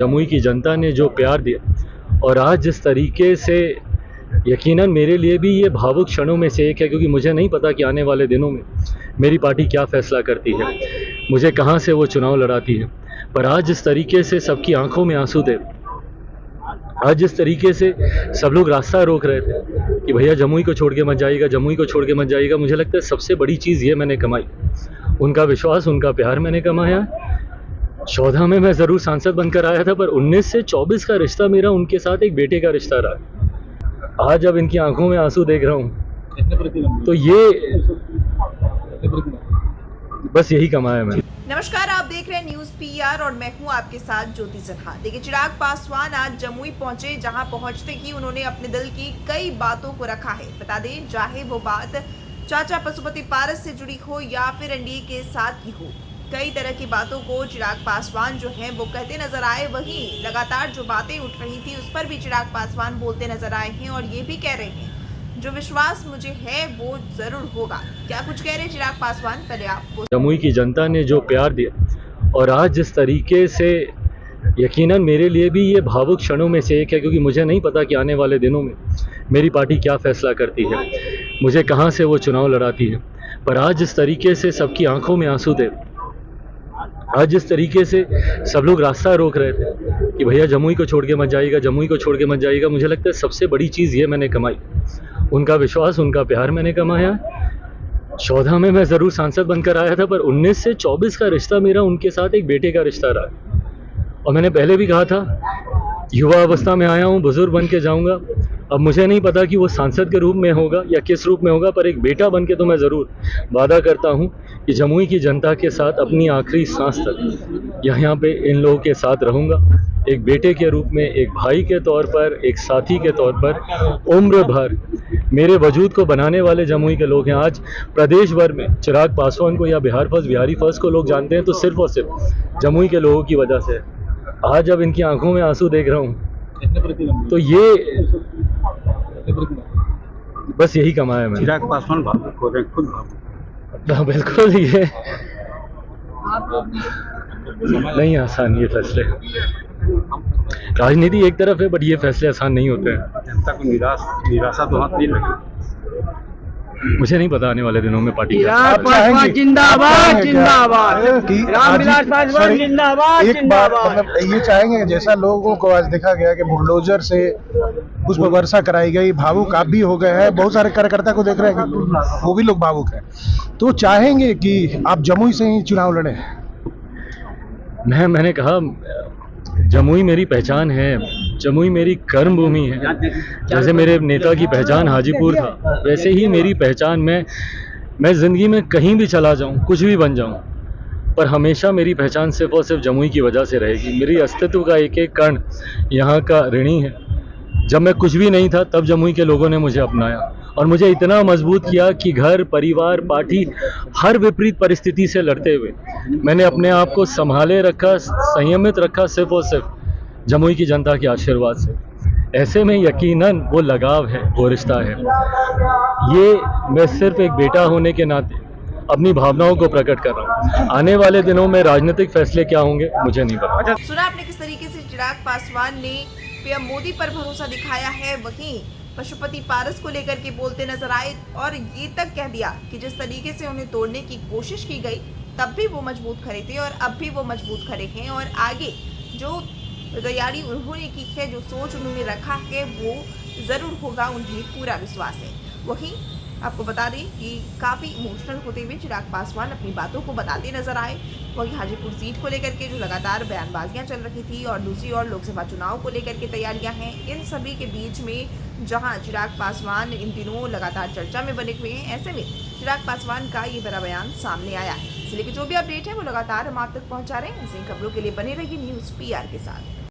जमुई की जनता ने जो प्यार दिया और आज जिस तरीके से यकीनन मेरे लिए भी ये भावुक क्षणों में से एक है, क्योंकि मुझे नहीं पता कि आने वाले दिनों में मेरी पार्टी क्या फैसला करती है, मुझे कहाँ से वो चुनाव लड़ाती है। पर आज जिस तरीके से सबकी आंखों में आंसू थे, आज जिस तरीके से सब लोग रास्ता रोक रहे थे कि भैया जमुई को छोड़ के मत जाइएगा, जमुई को छोड़ के मत जाइएगा, मुझे लगता है सबसे बड़ी चीज़ ये मैंने कमाई, उनका विश्वास, उनका प्यार मैंने कमाया। 14 में मैं ज़रूर सांसद बनकर आया था, पर 19 से 24 का रिश्ता मेरा उनके साथ एक बेटे का रिश्ता रहा। आज जब इनकी आंखों में आंसू देख रहा हूँ तो ये बस यही कमाया मैंने। नमस्कार, आप देख रहे हैं न्यूज पीआर और मैं हूं आपके साथ ज्योति सिन्हा। देखिए, चिराग पासवान आज जमुई पहुंचे, जहां पहुंचते ही उन्होंने अपने दिल की कई बातों को रखा है। बता दें, चाहे वो बात चाचा पशुपति पारस से जुड़ी हो या फिर एनडीए के साथ की हो, कई तरह की बातों को चिराग पासवान जो हैं वो कहते नजर आए। वहीं लगातार जो बातें उठ रही थी उस पर भी चिराग पासवान बोलते नजर आए हैं और ये भी कह रहे हैं जो विश्वास मुझे है वो जरूर होगा। क्या कुछ कह रहे चिराग पासवान, पहले आपको। जमुई की जनता ने जो प्यार दिया और आज जिस तरीके से यकीनन मेरे लिए भी ये भावुक क्षणों में से एक है, क्योंकि मुझे नहीं पता कि आने वाले दिनों में मेरी पार्टी क्या फैसला करती है, मुझे कहाँ से वो चुनाव लड़ाती है। पर आज जिस तरीके से सबकी आंखों में आंसू थे, आज जिस तरीके से सब लोग रास्ता रोक रहे थे कि भैया जमुई को छोड़ के मत जाइएगा, जमुई को छोड़ के मत जाइएगा, मुझे लगता है सबसे बड़ी चीज़ ये मैंने कमाई, उनका विश्वास, उनका प्यार मैंने कमाया। 14 में मैं ज़रूर सांसद बनकर आया था, पर 19 से 24 का रिश्ता मेरा उनके साथ एक बेटे का रिश्ता रहा। और मैंने पहले भी कहा था, युवा अवस्था में आया हूँ, बुजुर्ग बन के जाऊँगा। अब मुझे नहीं पता कि वो सांसद के रूप में होगा या किस रूप में होगा, पर एक बेटा बन के तो मैं ज़रूर वादा करता हूँ कि जमुई की जनता के साथ अपनी आखिरी सांस तक यहाँ पे इन लोगों के साथ रहूँगा, एक बेटे के रूप में, एक भाई के तौर पर, एक साथी के तौर पर। उम्र भर मेरे वजूद को बनाने वाले जमुई के लोग हैं। आज प्रदेश भर में चिराग पासवान को या बिहार फर्स्ट, बिहारी फर्स्ट को लोग जानते हैं तो सिर्फ और सिर्फ जमुई के लोगों की वजह से। आज जब इनकी आंखों में आंसू देख रहा हूँ तो ये बस यही कमाया मैंने। चिराग पासवान भावुक हो रहे हैं, खुद भावुक। बिल्कुल, ये नहीं आसान ये फैसले। राजनीति एक तरफ है, बट ये फैसले आसान नहीं होते हैं। जनता को निराशा तो हाथ नहीं लगी। मुझे नहीं पता आने वाले दिनों में पार्टी जिंदाबाद जिंदाबाद रामविलास पासवान जिंदाबाद जिंदाबाद। मतलब ये चाहेंगे, जैसा लोगों को आज देखा गया कि बुलडोजर से पुष्प वर्षा कराई गई, भावुक आप भी हो गए हैं, बहुत सारे कार्यकर्ता को देख रहे हैं कि वो भी लोग भावुक हैं, तो चाहेंगे कि आप जमुई से ही चुनाव लड़े। मैंने कहा, जमुई मेरी पहचान है, जमुई मेरी कर्म भूमि है। जैसे मेरे नेता की पहचान हाजीपुर था, वैसे ही मेरी पहचान मैं ज़िंदगी में कहीं भी चला जाऊं, कुछ भी बन जाऊं, पर हमेशा मेरी पहचान सिर्फ और सिर्फ जमुई की वजह से रहेगी। मेरी अस्तित्व का एक एक कण यहाँ का ऋणी है। जब मैं कुछ भी नहीं था तब जमुई के लोगों ने मुझे अपनाया और मुझे इतना मजबूत किया कि घर, परिवार, पार्टी, हर विपरीत परिस्थिति से लड़ते हुए मैंने अपने आप को संभाले रखा, संयमित रखा, सिर्फ और सिर्फ जमुई की जनता के आशीर्वाद से। ऐसे में यकीनन वो लगाव है, वो रिश्ता है। ये मैं सिर्फ एक बेटा होने के नाते अपनी भावनाओं को प्रकट कर रहा हूँ। आने वाले दिनों में राजनीतिक फैसले क्या होंगे मुझे नहीं पता। सुना आपने किस तरीके से चिराग पासवान ने पीएम मोदी पर भरोसा दिखाया है। वहीं पशुपति पारस को लेकर के बोलते नजर आए और ये तक कह दिया कि जिस तरीके से उन्हें तोड़ने की कोशिश की गई तब भी वो मजबूत खड़े थे और अब भी वो मजबूत खड़े हैं और आगे जो तैयारी उन्होंने की है, जो सोच उन्होंने रखा है, वो जरूर होगा, उन्हें पूरा विश्वास है। वहीं आपको बता दें कि काफ़ी इमोशनल होते हुए चिराग पासवान अपनी बातों को बताते नजर आए। वहीं हाजीपुर सीट को लेकर के जो लगातार बयानबाजियां चल रही थी और दूसरी ओर लोकसभा चुनाव को लेकर के तैयारियां हैं, इन सभी के बीच में जहां चिराग पासवान इन दिनों लगातार चर्चा में बने हुए हैं, ऐसे में चिराग पासवान का ये बड़ा बयान सामने आया है। इसलिए कि जो भी अपडेट है वो लगातार हम आप तक पहुँचा रहे हैं। ऐसी खबरों के लिए बने रहिए न्यूज़ पीआर के साथ।